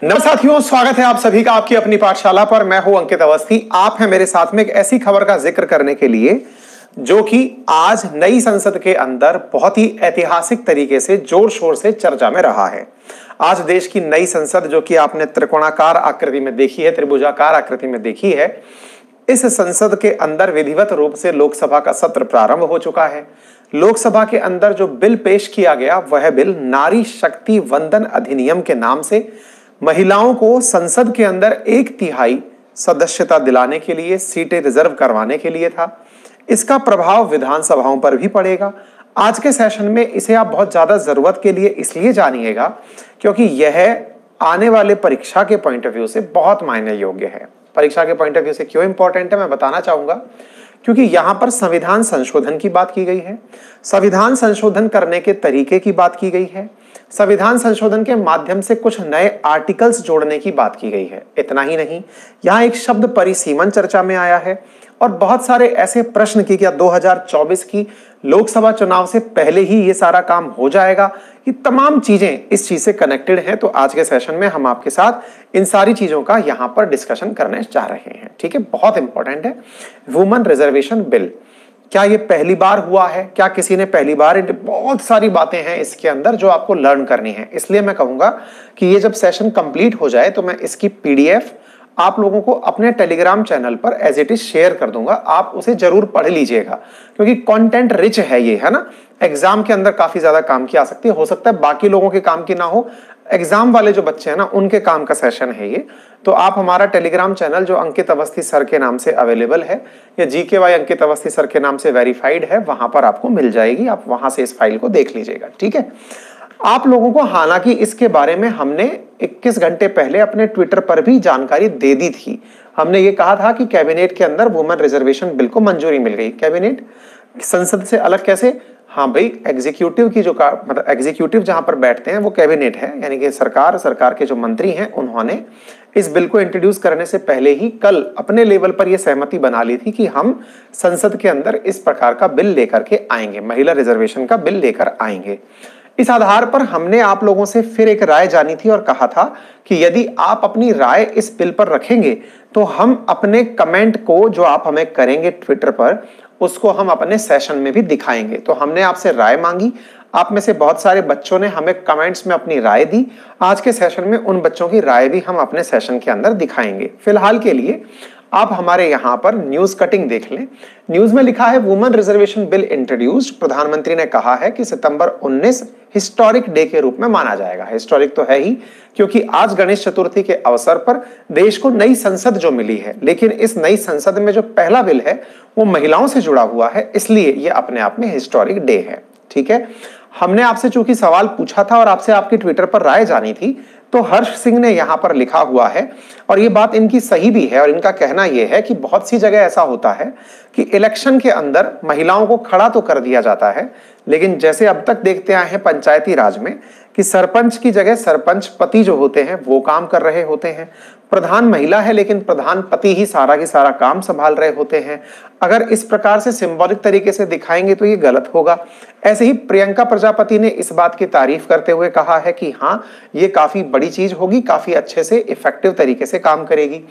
नमस्कार साथियों, स्वागत है आप सभी का आपकी अपनी पाठशाला पर। मैं हूं अंकित अवस्थी। आप हैं मेरे साथ में एक ऐसी खबर का जिक्र करने के लिए जो कि आज नई संसद के अंदर बहुत ही ऐतिहासिक तरीके से जोर शोर से चर्चा में रहा है। आज देश की नई संसद, जो कि आपने त्रिकोणाकार आकृति में देखी है, त्रिभुजाकार आकृति में देखी है, इस संसद के अंदर विधिवत रूप से लोकसभा का सत्र प्रारंभ हो चुका है। लोकसभा के अंदर जो बिल पेश किया गया वह बिल नारी शक्ति वंदन अधिनियम के नाम से महिलाओं को संसद के अंदर 1/3 सदस्यता दिलाने के लिए, सीटें रिजर्व करवाने के लिए था। इसका प्रभाव विधानसभाओं पर भी पड़ेगा। आज के सेशन में इसे आप बहुत ज्यादा जरूरत के लिए इसलिए जानिएगा क्योंकि यह आने वाले परीक्षा के पॉइंट ऑफ व्यू से बहुत मायने योग्य है। परीक्षा के पॉइंट ऑफ व्यू से क्यों इंपॉर्टेंट है मैं बताना चाहूंगा, क्योंकि यहां पर संविधान संशोधन की बात की गई है, संविधान संशोधन करने के तरीके की बात की गई है, संविधान संशोधन के माध्यम से कुछ नए आर्टिकल्स जोड़ने की बात की गई है। इतना ही नहीं, यहां एक शब्द परिसीमन चर्चा में आया है और बहुत सारे ऐसे प्रश्न की क्या 2024 की लोकसभा चुनाव से पहले ही ये सारा काम हो जाएगा। ये तमाम चीजें इस चीज से कनेक्टेड हैं। तो आज के सेशन में हम आपके साथ इन सारी चीजों का यहां पर डिस्कशन करने जा रहे हैं। ठीक है, बहुत इंपॉर्टेंट है। वुमेन रिजर्वेशन बिल, क्या ये पहली बार हुआ है? क्या किसी ने पहली बार? बहुत सारी बातें हैं इसके अंदर जो आपको लर्न करनी है। इसलिए मैं कहूंगा कि ये जब सेशन कंप्लीट हो जाए तो मैं इसकी पीडीएफ आप लोगों को अपने टेलीग्राम चैनल पर एज इट इज शेयर कर दूंगा। आप उसे जरूर पढ़ लीजिएगा क्योंकि कंटेंट रिच है ये, है ना। एग्जाम के अंदर काफी ज्यादा काम की आ सकती है। हो सकता है बाकी लोगों के काम की ना हो, एग्जाम वाले जो बच्चे हैं ना उनके काम का सेशन है ये। तो आप हमारा टेलीग्राम चैनल जो अंकित अवस्थी सर के नाम से अवेलेबल है या GKY अंकित अवस्थी सर के नाम से वेरीफाइड है, वहां पर आपको मिल जाएगी। आप वहां से इस फाइल को देख लीजिएगा। ठीक है, आप लोगों को हालांकि इसके बारे में हमने 21 घंटे पहले अपने ट्विटर पर भी जानकारी दे दी थी। हमने ये कहा था कि कैबिनेट के अंदर वुमेन रिजर्वेशन बिल को मंजूरी मिल गई। कैबिनेट संसद से अलग कैसे? हाँ भाई, एग्जीक्यूटिव की जो मतलब एग्जीक्यूटिव जहां पर बैठते हैं वो कैबिनेट है, यानी कि सरकार के जो मंत्री हैं उन्होंने इस बिल को इंट्रोड्यूस करने से पहले ही कल अपने लेवल पर यह सहमति बना ली थी कि हम संसद के अंदर इस प्रकार का बिल लेकर के आएंगे, महिला रिजर्वेशन का बिल लेकर आएंगे। इस आधार पर हमने आप लोगों से फिर एक राय जानी थी और कहा था कि यदि आप अपनी राय इस बिल पर रखेंगे तो हम अपने कमेंट को जो आप हमें करेंगे ट्विटर पर, उसको हम अपने सेशन में भी दिखाएंगे। तो हमने आपसे राय मांगी, आप में से बहुत सारे बच्चों ने हमें कमेंट्स में अपनी राय दी। आज के सेशन में उन बच्चों की राय भी हम अपने सेशन के अंदर दिखाएंगे। फिलहाल के लिए आप हमारे यहां पर न्यूज कटिंग देख लें। न्यूज में लिखा है वुमेन रिजर्वेशन बिल इंट्रोड्यूस्ड। प्रधानमंत्री ने कहा है कि सितंबर 19 हिस्टोरिक डे के रूप में माना जाएगा। हिस्टोरिक तो है ही क्योंकि आज गणेश चतुर्थी के अवसर पर देश को नई संसद जो मिली है, लेकिन इस नई संसद में जो पहला बिल है वो महिलाओं से जुड़ा हुआ है, इसलिए ये अपने आप में हिस्टोरिक डे है। ठीक है, हमने आपसे चूंकि सवाल पूछा था और आपसे आपकी ट्विटर पर राय जानी थी, तो हर्ष सिंह ने यहां पर लिखा हुआ है और ये बात इनकी सही भी है। और इनका कहना यह है कि बहुत सी जगह ऐसा होता है कि इलेक्शन के अंदर महिलाओं को खड़ा तो कर दिया जाता है, लेकिन जैसे अब तक देखते आए हैं पंचायती राज में कि सरपंच की जगह सरपंच पति जो होते हैं वो काम कर रहे होते हैं। प्रधान महिला है लेकिन प्रधान पति ही सारा की सारा काम संभाल रहे होते हैं। अगर इस प्रकार से सिंबॉलिक तरीके से दिखाएंगे तो ये गलत होगा। ऐसे ही प्रियंका प्रजापति ने इस बात की तारीफ करते हुए कहा है कि हाँ, ये काफी बड़ी चीज होगी, काफी अच्छे से इफेक्टिव तरीके से काम करेगी।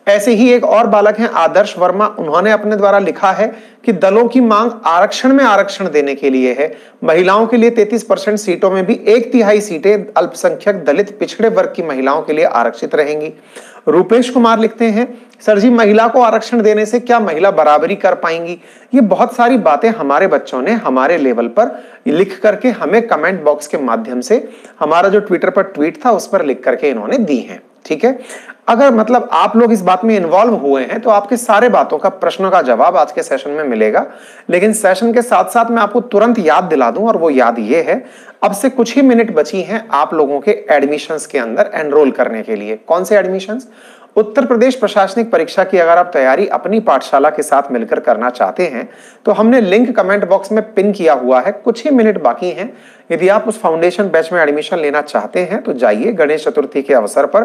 ऐसे ही एक और बालक हैं आदर्श वर्मा, उन्होंने अपने द्वारा लिखा है कि दलों की मांग आरक्षण में आरक्षण देने के लिए है। महिलाओं के लिए 33% सीटों में भी 1/3 सीटें अल्पसंख्यक दलित पिछड़े वर्ग की महिलाओं के लिए आरक्षित रहेंगी। रूपेश कुमार लिखते हैं, सर जी महिला को आरक्षण देने से क्या महिला बराबरी कर पाएंगी? ये बहुत सारी बातें हमारे बच्चों ने हमारे लेवल पर लिख करके हमें कमेंट बॉक्स के माध्यम से, हमारा जो ट्विटर पर ट्वीट था उस पर लिख करके इन्होंने दी है। ठीक है, अगर मतलब आप लोग इस बात में इन्वॉल्व हुए हैं तो आपके सारे बातों का, प्रश्नों का जवाब आज के सेशन में मिलेगा। लेकिन सेशन के साथ साथ मैं आपको तुरंत याद दिला दूं, और वो याद ये है, अब से कुछ ही मिनट बची हैं आप लोगों के एडमिशंस के अंदर एनरोल करने के लिए। कौन से एडमिशंस? उत्तर प्रदेश प्रशासनिक परीक्षा की अगर आप तैयारी अपनी पाठशाला के साथ मिलकर करना चाहते हैं तो हमने लिंक कमेंट बॉक्स में पिन किया हुआ है, कुछ ही मिनट बाकी हैं। यदि आप उस फाउंडेशन बैच में एडमिशन लेना चाहते हैं तो जाइए, गणेश चतुर्थी के अवसर पर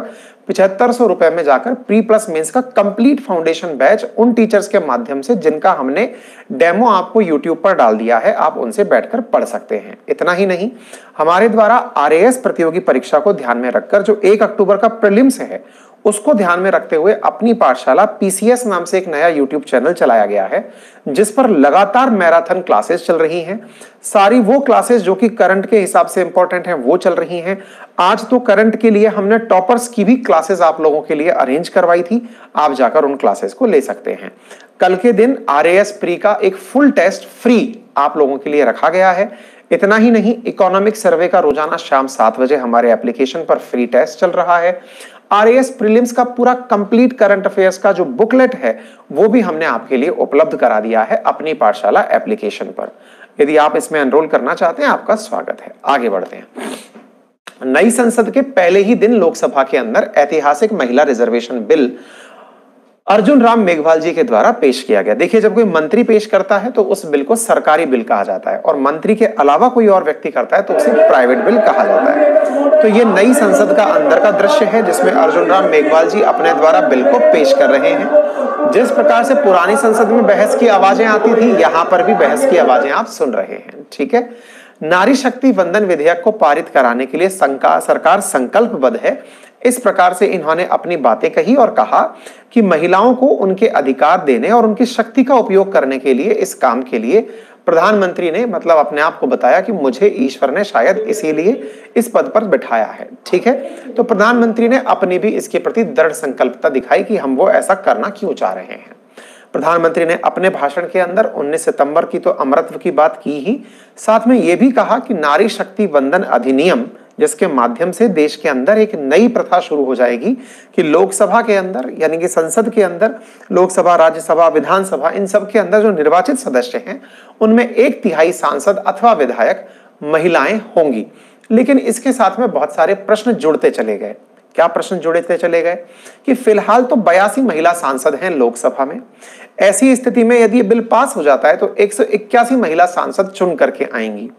7500 रुपए में जाकर प्री प्लस मेंस का कंप्लीट फाउंडेशन बैच उन टीचर्स के माध्यम से जिनका हमने डेमो आपको यूट्यूब पर डाल दिया है, आप उनसे बैठकर पढ़ सकते हैं। इतना ही नहीं, हमारे द्वारा आरएएस प्रतियोगी परीक्षा को ध्यान में रखकर जो 1 अक्टूबर का प्रीलिम्स है उसको ध्यान में रखते हुए अपनी पाठशाला पीसीएस नाम से एक नया यूट्यूब चैनल चलाया गया है, जिस पर लगातार मैराथन क्लासेस चल रही हैं। सारी वो क्लासेस जो कि करंट के हिसाब से इंपॉर्टेंट हैं वो चल रही हैं। आज तो करंट के लिए हमने टॉपर्स की भी क्लासेस आप लोगों के लिए अरेंज करवाई थी, आप जाकर उन क्लासेस को ले सकते हैं। कल के दिन आरएएस प्री का एक फुल टेस्ट फ्री आप लोगों के लिए रखा गया है। इतना ही नहीं, इकोनॉमिक सर्वे का रोजाना शाम 7 बजे हमारे एप्लीकेशन पर फ्री टेस्ट चल रहा है। आरएएस प्रीलिम्स का पूरा कंप्लीट करंट अफेयर्स का जो बुकलेट है वो भी हमने आपके लिए उपलब्ध करा दिया है अपनी पाठशाला एप्लीकेशन पर। यदि आप इसमें एनरोल करना चाहते हैं, आपका स्वागत है। आगे बढ़ते हैं। नई संसद के पहले ही दिन लोकसभा के अंदर ऐतिहासिक महिला रिजर्वेशन बिल अर्जुन राम मेघवाल जी के द्वारा पेश किया गया। देखिए, जब कोई मंत्री पेश करता है तो उस बिल को सरकारी बिल कहा जाता है, और मंत्री के अलावा कोई और व्यक्ति करता है तो उसे प्राइवेट बिल कहा जाता है। तो ये नई संसद का अंदर का दृश्य है जिसमें अर्जुन राम मेघवाल जी अपने द्वारा बिल को पेश कर रहे हैं। जिस प्रकार से पुरानी संसद में बहस की आवाजें आती थी, यहां पर भी बहस की आवाजें आप सुन रहे हैं। ठीक है, नारी शक्ति वंदन विधेयक को पारित कराने के लिए सरकार संकल्पबद्ध है। इस प्रकार से इन्होंने अपनी बातें कही और कहा कि महिलाओं को उनके अधिकार देने और उनकी शक्ति का उपयोग करने के लिए, इस काम के लिए प्रधानमंत्री ने मतलब अपने आप को बताया कि मुझे ईश्वर ने शायद इसीलिए इस पद पर बिठाया है। ठीक है, तो प्रधानमंत्री ने अपनी भी इसके प्रति दृढ़ संकल्पता दिखाई कि हम वो ऐसा करना क्यों चाह रहे हैं। प्रधानमंत्री ने अपने भाषण के अंदर 19 सितंबर की तो अमरत्व की बात की ही, साथ में यह भी कहा कि नारी शक्ति वंदन अधिनियम, जिसके माध्यम से देश के अंदर एक नई प्रथा शुरू हो जाएगी कि लोकसभा के अंदर यानी कि संसद के अंदर, लोकसभा, राज्यसभा, विधानसभा, इन सब के अंदर जो निर्वाचित सदस्य हैं उनमें 1/3 सांसद अथवा विधायक महिलाएं होंगी। लेकिन इसके साथ में बहुत सारे प्रश्न जुड़ते चले गए। क्या प्रश्न जुड़ते चले गए कि फिलहाल तो 82 महिला सांसद हैं लोकसभा में। ऐसी स्थिति में यदि बिल पास हो जाता है तो 181 महिला सांसद चुन करके आएंगी।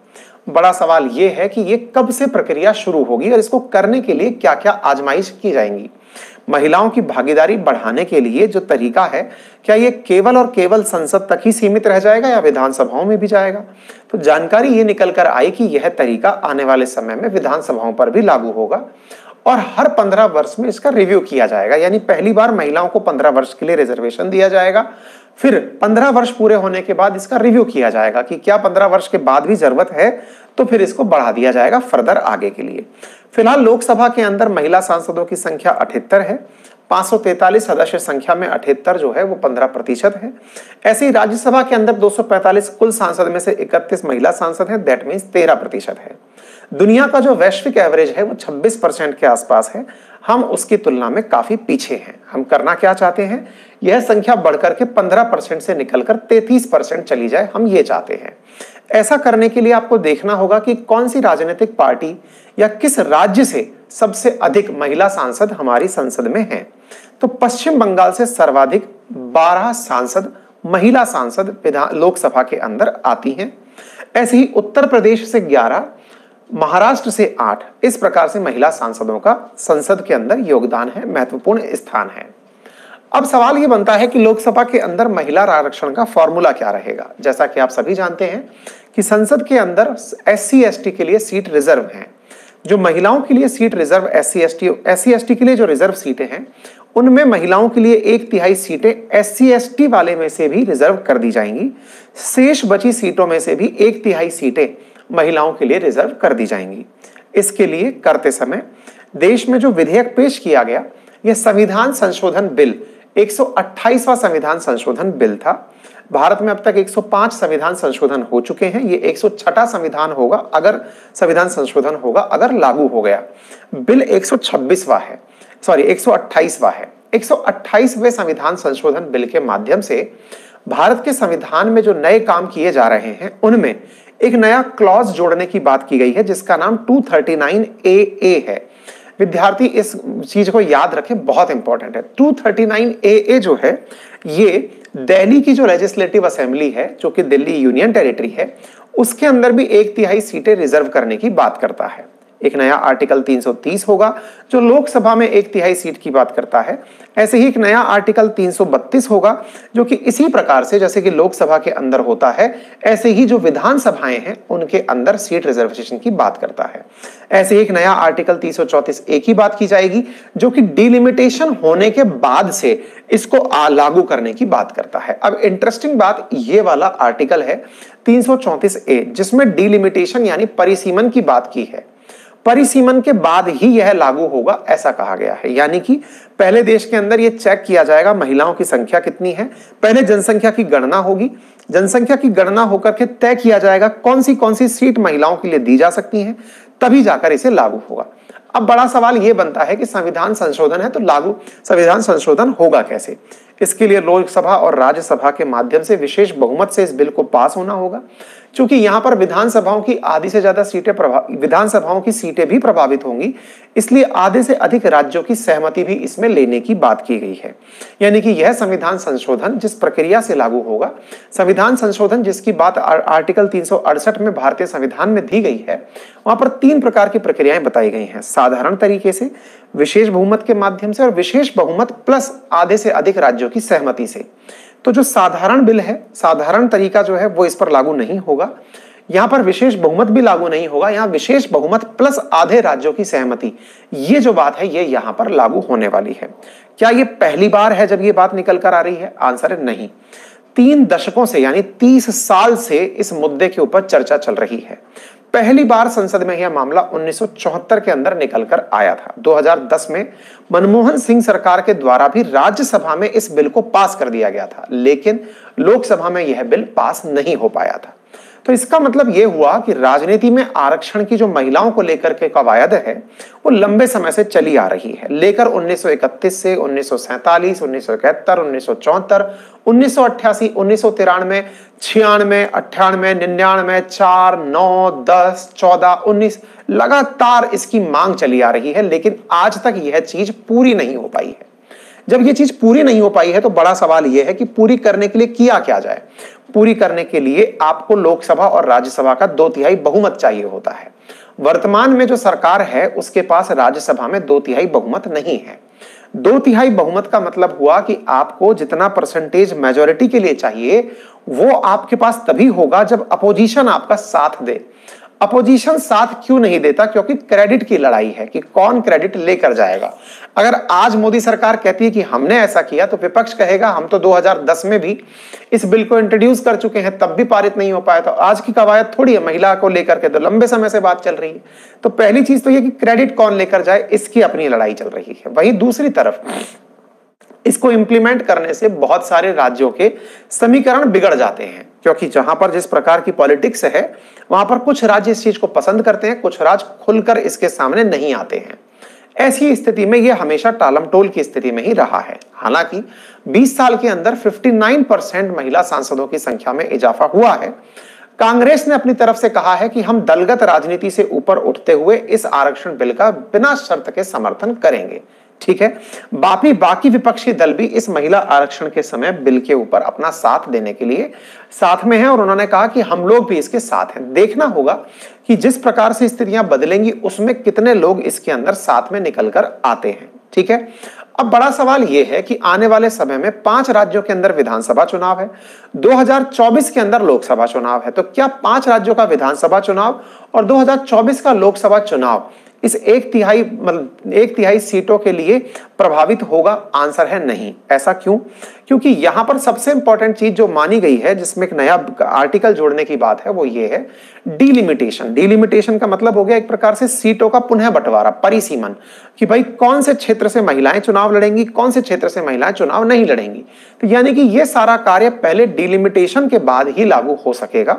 बड़ा सवाल यह है कि यह कब से प्रक्रिया शुरू होगी और इसको करने के लिए क्या क्या आजमाइश की जाएंगी। महिलाओं की भागीदारी बढ़ाने के लिए जो तरीका है, क्या ये केवल और केवल संसद तक ही सीमित रह जाएगा या विधानसभाओं में भी जाएगा? तो जानकारी ये निकल कर आई कि यह तरीका आने वाले समय में विधानसभाओं पर भी लागू होगा और हर 15 वर्ष में इसका रिव्यू किया जाएगा। यानी पहली बार महिलाओं को 15 वर्ष के लिए रिजर्वेशन दिया जाएगा, फिर 15 वर्ष पूरे होने के बाद इसका रिव्यू किया जाएगा कि क्या 15 वर्ष के बाद भी जरूरत है, तो फिर इसको बढ़ा दिया जाएगा फर्दर आगे के लिए। फिलहाल लोकसभा के अंदर महिला सांसदों की संख्या 78 है। 543 सदस्य संख्या में 78 जो है वो 15% है। ऐसे ही राज्यसभा के अंदर 245 कुल सांसद में से 31 महिला सांसद हैं, दैट मीन्स 13% है। दुनिया का जो वैश्विक एवरेज है वो 26% के आसपास है। हम उसकी तुलना में काफी पीछे हैं। हम करना क्या चाहते हैं, यह संख्या बढ़कर के 15% से निकलकर 33% चली जाए, हम ये चाहते हैं। ऐसा करने के लिए आपको देखना होगा कि कौन सी राजनीतिक पार्टी या किस राज्य से सबसे अधिक महिला सांसद हमारी संसद में हैं। तो पश्चिम बंगाल से सर्वाधिक 12 सांसद महिला सांसद लोकसभा के अंदर आती हैं। ऐसे ही उत्तर प्रदेश से 11, महाराष्ट्र से 8, इस प्रकार से महिला सांसदों का संसद के अंदर योगदान है, महत्वपूर्ण स्थान है। अब सवाल यह बनता है कि लोकसभा के अंदर महिला आरक्षण का फॉर्मूला क्या रहेगा। जैसा कि आप सभी जानते हैं कि संसद के अंदर SC ST के लिए सीट रिजर्व हैं। जो महिलाओं के लिए सीट रिजर्व SC ST के लिए जो रिजर्व सीटें हैं, उनमें महिलाओं के लिए 1/3 सीटें SC ST वाले में से भी रिजर्व कर दी जाएंगी। शेष बची सीटों में से भी 1/3 सीटें महिलाओं के लिए रिजर्व कर दी जाएंगी। इसके लिए करते समय देश में जो विधेयक पेश किया गया, यह संविधान संशोधन बिल 128वां संविधान संशोधन बिल था। भारत में अब तक 105 संविधान संशोधन हो चुके हैं। ये 106वां संविधान होगा अगर संविधान संशोधन होगा, अगर लागू हो गया। बिल 126वां है, सॉरी 128वां है। 128वें संविधान संशोधन बिल के माध्यम से भारत के संविधान में जो नए काम किए जा रहे हैं उनमें एक नया क्लॉज जोड़ने की बात की गई है जिसका नाम 239AA है। विद्यार्थी इस चीज को याद रखें, बहुत इंपॉर्टेंट है। 239AA जो है ये दिल्ली की जो लेजिस्लेटिव असेंबली है, जो कि दिल्ली यूनियन टेरिटरी है, उसके अंदर भी 1/3 सीटें रिजर्व करने की बात करता है। एक नया आर्टिकल 330 होगा जो लोकसभा में 1/3 सीट की बात करता है। ऐसे ही एक नया आर्टिकल 332 होगा जो कि इसी प्रकार से जैसे कि लोकसभा के अंदर होता है, ऐसे ही जो विधानसभाएं हैं उनके अंदर सीट रिजर्वेशन की बात करता है। ऐसे ही एक नया आर्टिकल 334A की बात की जाएगी जो कि डिलिमिटेशन होने के बाद से इसको लागू करने की बात करता है। अब इंटरेस्टिंग बात ये वाला आर्टिकल है 334A, जिसमें डिलिमिटेशन यानी परिसीमन की बात की है। परिसीमन के बाद ही यह लागू होगा ऐसा कहा गया है, यानी कि पहले देश के अंदर यह चेक किया जाएगा महिलाओं की संख्या कितनी है, पहले जनसंख्या की गणना होगी, जनसंख्या की गणना होकर के तय किया जाएगा कौन सी सीट महिलाओं के लिए दी जा सकती हैं, तभी जाकर इसे लागू होगा। अब बड़ा सवाल यह बनता है कि संविधान संशोधन है तो लागू संविधान संशोधन होगा कैसे? इसके लिए लोकसभा और राज्यसभा के माध्यम से विशेष बहुमत से इस बिल को पास होना होगा। क्योंकि यहां पर विधानसभाओं की आधी से ज्यादा विधानसभाओं की सीटें भी प्रभावित होंगी, इसलिए आधे से अधिक राज्यों की सहमति भी इसमें लेने की बात की गई है। यानी कि यह संविधान संशोधन जिस प्रक्रिया से लागू होगा, संविधान संशोधन जिसकी बात आर्टिकल 368 में भारतीय संविधान में दी गई है, वहां पर 3 प्रकार की प्रक्रियाएं बताई गई हैं। साधारण तरीके से, विशेष बहुमत के माध्यम से और विशेष बहुमत प्लस आधे से अधिक राज्यों की सहमति से। तो जो साधारण बिल है, साधारण तरीका जो है वो इस पर लागू नहीं होगा। यहां पर विशेष बहुमत भी लागू नहीं होगा, यहां विशेष बहुमत प्लस आधे राज्यों की सहमति, ये जो बात है ये यहां पर लागू होने वाली है। क्या ये पहली बार है जब ये बात निकल कर आ रही है? आंसर है नहीं। 3 दशकों से यानी 30 साल से इस मुद्दे के ऊपर चर्चा चल रही है। पहली बार संसद में यह मामला 1974 के अंदर निकलकर आया था। 2010 में मनमोहन सिंह सरकार के द्वारा भी राज्यसभा में इस बिल को पास कर दिया गया था, लेकिन लोकसभा में यह बिल पास नहीं हो पाया था। तो इसका मतलब यह हुआ कि राजनीति में आरक्षण की जो महिलाओं को लेकर के कवायद है वो लंबे समय से चली आ रही है, लेकर 1931 से 1947, 1971, 1974, 1988, 1993, 96, 98, 99, 4, 9, 10, 14, 19 लगातार इसकी मांग चली आ रही है, लेकिन आज तक यह चीज पूरी नहीं हो पाई है। जब ये चीज पूरी नहीं हो पाई है तो बड़ा सवाल यह है कि पूरी करने के लिए किया क्या जाए। पूरी करने के लिए आपको लोकसभा और राज्यसभा का 2/3 बहुमत चाहिए होता है। वर्तमान में जो सरकार है उसके पास राज्यसभा में 2/3 बहुमत नहीं है। 2/3 बहुमत का मतलब हुआ कि आपको जितना परसेंटेज मेजोरिटी के लिए चाहिए वो आपके पास तभी होगा जब अपोजिशन आपका साथ दे। अपोजिशन साथ क्यों नहीं देता? क्योंकि क्रेडिट की लड़ाई है कि कौन क्रेडिट लेकर जाएगा। अगर आज मोदी सरकार कहती है कि हमने ऐसा किया तो विपक्ष कहेगा हम तो 2010 में भी इस बिल को इंट्रोड्यूस कर चुके हैं, तब भी पारित नहीं हो पाया। तो आज की कवायद थोड़ी है, महिला को लेकर के तो लंबे समय से बात चल रही है। तो पहली चीज तो ये कि क्रेडिट कौन लेकर जाए, इसकी अपनी लड़ाई चल रही है। वहीं दूसरी तरफ इसको इंप्लीमेंट करने से बहुत सारे राज्यों के समीकरण बिगड़ जाते हैं, क्योंकि जहां पर जिस प्रकार की पॉलिटिक्स है वहां पर कुछ राज्य इस चीज को पसंद करते हैं, कुछ राज्य खुलकर इसके सामने नहीं आते हैं। ऐसी स्थिति में यह हमेशा टालमटोल की स्थिति में ही रहा है। हालांकि 20 साल के अंदर 59% महिला सांसदों की संख्या में इजाफा हुआ है। कांग्रेस ने अपनी तरफ से कहा है कि हम दलगत राजनीति से ऊपर उठते हुए इस आरक्षण बिल का बिना शर्त के समर्थन करेंगे। ठीक है, बाकी विपक्षी दल भी इस महिला आरक्षण के समय बिल के ऊपर अपना साथ देने के लिए साथ में हैं और उन्होंने कहा कि हम लोग भी इसके साथ हैं। देखना होगा कि जिस प्रकार से स्थितियां बदलेंगी उसमें कितने लोग इसके अंदर साथ में निकलकर आते हैं। ठीक है, अब बड़ा सवाल यह है कि आने वाले समय में 5 राज्यों के अंदर विधानसभा चुनाव है, 2024 के अंदर लोकसभा चुनाव है। तो क्या 5 राज्यों का विधानसभा चुनाव और 2024 का लोकसभा चुनाव इस 1/3 सीटों के लिए प्रभावित होगा? आंसर है नहीं। ऐसा क्यों? क्योंकि यहां पर सबसे इंपॉर्टेंट चीज जो मानी गई है, जिसमें एक नया आर्टिकल जोड़ने की बात है, वो ये है डिलिमिटेशन। डिलिमिटेशन का मतलब हो गया एक प्रकार से सीटों का पुनः बंटवारा, परिसीमन, कि भाई कौन से क्षेत्र से महिलाएं चुनाव लड़ेंगी, कौन से क्षेत्र से महिलाएं चुनाव नहीं लड़ेंगी। तो यानी कि यह सारा कार्य पहले डिलिमिटेशन के बाद ही लागू हो सकेगा।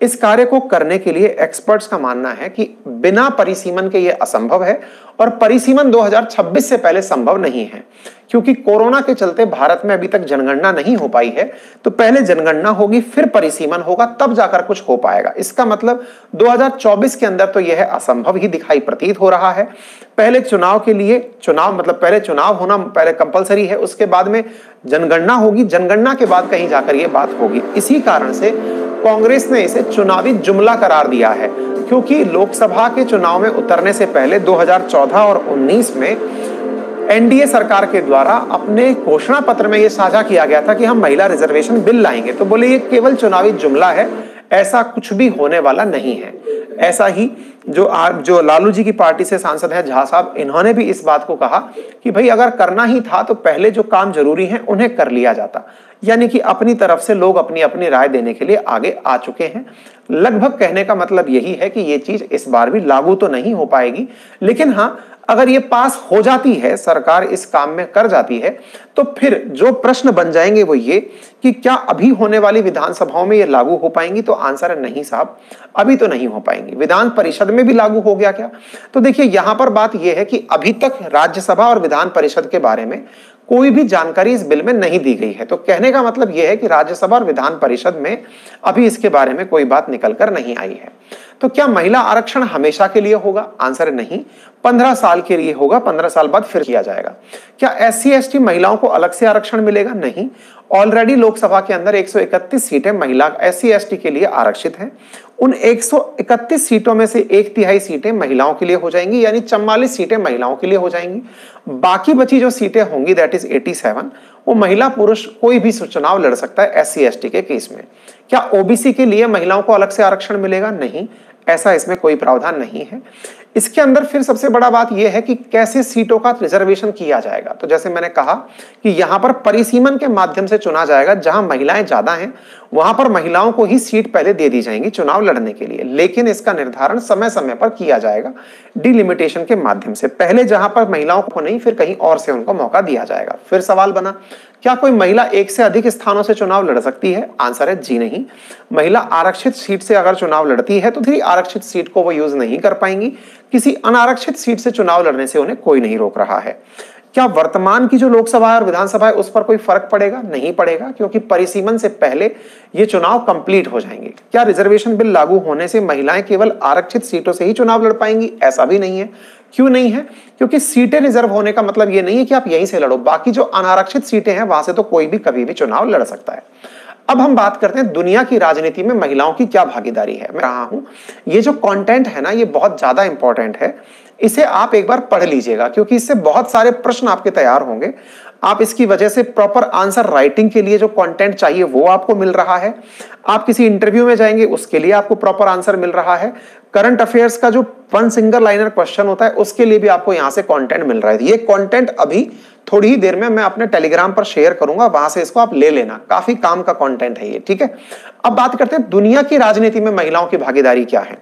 इस कार्य को करने के लिए एक्सपर्ट्स का मानना है कि बिना परिसीमन के यह असंभव है और परिसीमन 2026 से पहले संभव नहीं है, क्योंकि कोरोना के चलते भारत में अभी तक जनगणना नहीं हो पाई है। तो पहले जनगणना होगी, फिर परिसीमन होगा, तब जाकर कुछ हो पाएगा। इसका मतलब 2024 के अंदर तो यह असंभव ही दिखाई प्रतीत हो रहा है। पहले चुनाव के लिए पहले चुनाव होना पहले कंपलसरी है, उसके बाद में जनगणना होगी, जनगणना के बाद कहीं जाकर यह बात होगी। इसी कारण से कांग्रेस ने इसे चुनावी जुमला करार दिया है, क्योंकि लोकसभा के चुनाव में उतरने से पहले 2014 और 19 में एनडीए सरकार के द्वारा अपने घोषणा पत्र में यह साझा किया गया था कि हम महिला रिजर्वेशन बिल लाएंगे। तो बोले ये केवल चुनावी जुमला है, ऐसा कुछ भी होने वाला नहीं है। ऐसा ही जो लालू जी की पार्टी से सांसद है झा साहब, इन्होंने भी इस बात को कहा कि भाई अगर करना ही था तो पहले जो काम जरूरी है उन्हें कर लिया जाता। यानी कि अपनी तरफ से लोग अपनी अपनी राय देने के लिए आगे आ चुके हैं। लगभग कहने का मतलब यही है कि ये चीज इस बार भी लागू तो नहीं हो पाएगी, लेकिन हाँ, अगर ये पास हो जाती है, सरकार इस काम में कर जाती है, तो फिर जो प्रश्न बन जाएंगे वो ये कि क्या अभी होने वाली विधानसभाओं में ये लागू हो पाएंगी? तो आंसर है नहीं साहब, अभी तो नहीं हो पाएंगी। विधान परिषद में भी लागू हो गया क्या? तो देखिए यहां पर बात यह है कि अभी तक राज्यसभा और विधान परिषद के बारे में कोई भी जानकारी इस बिल में नहीं दी गई है। तो कहने का मतलब यह है कि राज्यसभा और विधान परिषद में अभी इसके बारे में कोई बात निकलकर नहीं आई है। तो क्या महिला आरक्षण हमेशा के लिए होगा? आंसर है नहीं, 15 साल के लिए होगा, 15 साल बाद फिर किया जाएगा। क्या एससी एसटी महिलाओं को अलग से आरक्षण मिलेगा? नहीं, ऑलरेडी लोकसभा के अंदर 131 सीटें महिला एससी एसटी के लिए आरक्षित हैं। उन 131 सीटों में से 1/3 सीटें महिलाओं के लिए हो जाएंगी, यानी 44 सीटें महिलाओं के लिए हो जाएंगी। बाकी बची जो सीटें होंगी, दैट इज 87, वो महिला पुरुष कोई भी चुनाव लड़ सकता है एससी एसटी के केस में। क्या ओबीसी के लिए महिलाओं को अलग से आरक्षण मिलेगा? नहीं, ऐसा इसमें कोई प्रावधान नहीं है। इसके अंदर फिर सबसे बड़ा बात यह है कि कैसे सीटों का रिजर्वेशन किया जाएगा। तो जैसे मैंने कहा कि यहां पर परिसीमन के माध्यम से चुना जाएगा, जहां महिलाएं ज्यादा हैं वहां पर महिलाओं को ही सीट पहले दे दी जाएंगी चुनाव लड़ने के लिए, लेकिन इसका निर्धारण समय समय पर किया जाएगा डिलिमिटेशन के माध्यम से। पहले जहां पर महिलाओं को नहीं, फिर कहीं और से उनको मौका दिया जाएगा। फिर सवाल बना, क्या कोई महिला एक से अधिक स्थानों से चुनाव लड़ सकती है? आंसर है जी नहीं। महिला आरक्षित सीट से अगर चुनाव लड़ती है तो फिर आरक्षित सीट को वो यूज नहीं कर पाएंगी, किसी अनारक्षित सीट से चुनाव लड़ने से उन्हें कोई नहीं रोक रहा है। क्या वर्तमान की जो लोकसभा है और विधानसभा है उस पर कोई फर्क पड़ेगा? नहीं पड़ेगा, क्योंकि परिसीमन से पहले ये चुनाव कंप्लीट हो जाएंगे। क्या रिजर्वेशन बिल लागू होने से महिलाएं केवल आरक्षित सीटों से ही चुनाव लड़ पाएंगी? ऐसा भी नहीं है। क्यों नहीं है? क्योंकि सीटें रिजर्व होने का मतलब ये नहीं है कि आप यहीं से लड़ो, बाकी जो अनारक्षित सीटें हैं वहां से तो कोई भी कभी भी चुनाव लड़ सकता है। अब हम बात करते हैं दुनिया की राजनीति में महिलाओं की क्या भागीदारी है। मैं रहा हूं, ये जो कंटेंट है ना, ये बहुत ज्यादा इंपॉर्टेंट है, इसे आप एक बार पढ़ लीजिएगा, क्योंकि इससे बहुत सारे प्रश्न आपके तैयार होंगे। आप इसकी वजह से प्रॉपर आंसर राइटिंग के लिए जो कंटेंट चाहिए वो आपको मिल रहा है। आप किसी इंटरव्यू में जाएंगे उसके लिए आपको प्रॉपर आंसर मिल रहा है। करंट अफेयर्स का जो 1 सिंगल लाइनर क्वेश्चन होता है उसके लिए भी आपको यहां से कंटेंट मिल रहा है। ये कंटेंट अभी थोड़ी ही देर में मैं अपने टेलीग्राम पर शेयर करूंगा, वहां से इसको आप ले लेना, काफी काम का कंटेंट है ये, ठीक है। अब बात करते हैं दुनिया की राजनीति में महिलाओं की भागीदारी क्या है।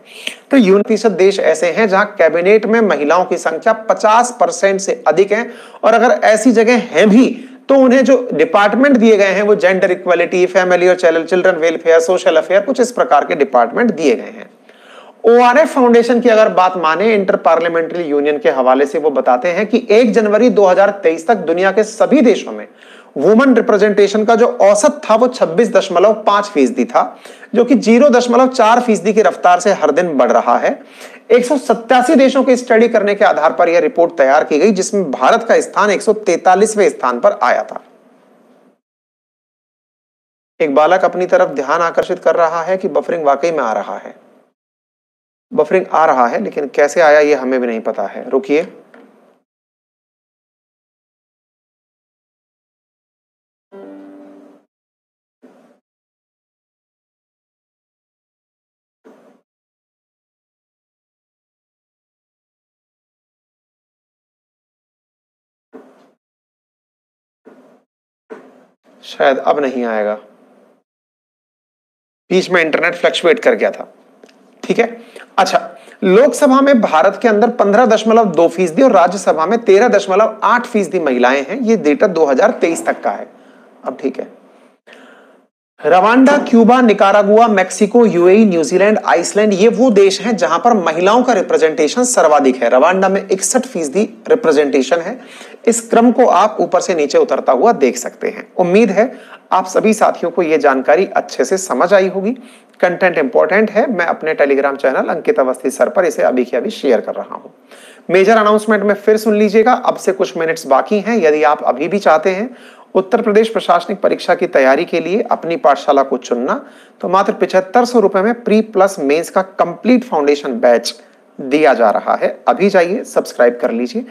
तो 29% देश ऐसे हैं जहां कैबिनेट में महिलाओं की संख्या 50% से अधिक है, और अगर ऐसी जगह हैं भी तो उन्हें जो डिपार्टमेंट दिए गए हैं वो जेंडर इक्वालिटी, फैमिली और चिल्ड्रन वेलफेयर, सोशल अफेयर, कुछ इस प्रकार के डिपार्टमेंट दिए गए हैं। ओआरएफ फाउंडेशन की अगर बात माने, इंटर पार्लियामेंट्री यूनियन के हवाले से, वो बताते हैं कि 1 जनवरी 2023 तक दुनिया के सभी देशों में वुमेन रिप्रेजेंटेशन का जो औसत था वो 26.5% था, जो कि 0.4% की रफ्तार से हर दिन बढ़ रहा है। 187 देशों की स्टडी करने के आधार पर यह रिपोर्ट तैयार की गई, जिसमें भारत का स्थान 143वें स्थान पर आया था। एक बालक अपनी तरफ ध्यान आकर्षित कर रहा है कि बफरिंग वाकई में आ रहा है। बफरिंग आ रहा है, लेकिन कैसे आया ये हमें भी नहीं पता है। रुकिए, शायद अब नहीं आएगा, बीच में इंटरनेट फ्लक्चुएट कर गया था, ठीक है। अच्छा, लोकसभा में भारत के अंदर 15.2% और राज्यसभा में 13.8% महिलाएं हैं। ये डेटा 2023 तक का है। अब ठीक है, Rwanda, Cuba, Nicaragua, Mexico, UAE, New Zealand, Iceland, ये वो देश हैं जहां पर महिलाओं का रिप्रेजेंटेशन सर्वाधिक है। रवांडा में 61% रिप्रेजेंटेशन है। इस क्रम को आप ऊपर से नीचे उतरता हुआ देख सकते हैं। उम्मीद है आप सभी साथियों को यह जानकारी अच्छे से समझ आई होगी। कंटेंट इंपॉर्टेंट है। मैं अपने टेलीग्राम चैनल अंकित अवस्थी सर पर इसे अभी के अभी शेयर कर रहा हूं। मेजर अनाउंसमेंट में फिर सुन लीजिएगा। अब से कुछ मिनट्स बाकी हैं। यदि आप अभी भी चाहते हैं उत्तर प्रदेश प्रशासनिक परीक्षा की तैयारी के लिए अपनी पाठशाला को चुनना, तो मात्र 7500 रुपए में प्री प्लस मेंस का कंप्लीट फाउंडेशन बैच दिया जा रहा है। अभी जाइए, सब्सक्राइब कर लीजिए।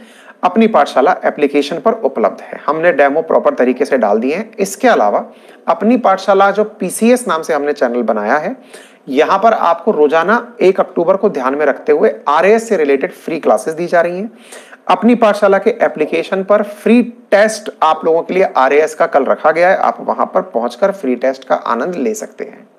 अपनी पाठशाला एप्लीकेशन पर उपलब्ध है। हमने डेमो प्रॉपर तरीके से डाल दिए हैं। इसके अलावा अपनी पाठशाला जो पीसीएस नाम से हमने चैनल बनाया है, यहां पर आपको रोजाना 1 अक्टूबर को ध्यान में रखते हुए आरएएस से रिलेटेड फ्री क्लासेस दी जा रही हैं। अपनी पाठशाला के एप्लीकेशन पर फ्री टेस्ट आप लोगों के लिए आरएएस का कल रखा गया है। आप वहां पर पहुंचकर फ्री टेस्ट का आनंद ले सकते हैं।